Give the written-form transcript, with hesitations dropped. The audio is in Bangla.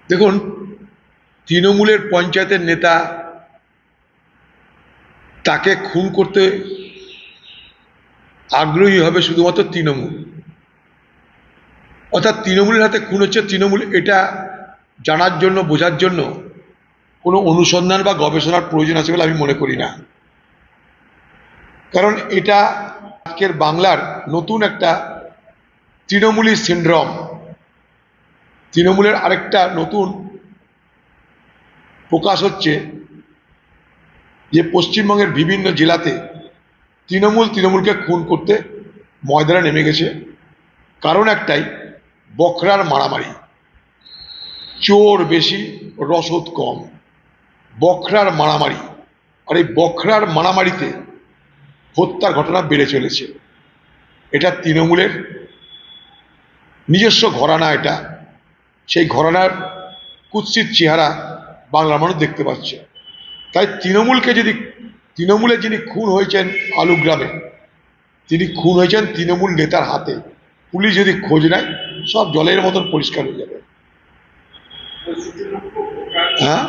দেখুন, তৃণমূলের পঞ্চায়েতের নেতা তাকে খুন করতে আগ্রহী হবে শুধুমাত্র তৃণমূল, অর্থাৎ তৃণমূলের হাতে খুন হচ্ছে তৃণমূল, এটা জানার জন্য, বোঝার জন্য কোনো অনুসন্ধান বা গবেষণার প্রয়োজন আছে বলে আমি মনে করি না। কারণ এটা আজকের বাংলার নতুন একটা তৃণমূলী সিনড্রোম, তৃণমূলের আরেকটা নতুন প্রকাশ হচ্ছে যে পশ্চিমবঙ্গের বিভিন্ন জেলাতে তৃণমূলকে খুন করতে ময়দানে নেমে গেছে। কারণ একটাই, বখরার মারামারি। চোর বেশি, রসদ কম, বখরার মারামারি। আর এই বখরার মারামারিতে হত্যার ঘটনা বেড়ে চলেছে। এটা তৃণমূলের নিজস্ব ঘরানা। এটা সেই ঘরানার কুৎসিত চেহারা বাংলার মানুষ দেখতে পাচ্ছে। তাই তৃণমূলে যিনি খুন হয়েছেন আলুগ্রামে, তিনি খুন হয়েছেন তৃণমূল নেতার হাতে। পুলিশ যদি খোঁজ নেয়, সব জলের মতন পরিষ্কার হয়ে যাবে। হ্যাঁ,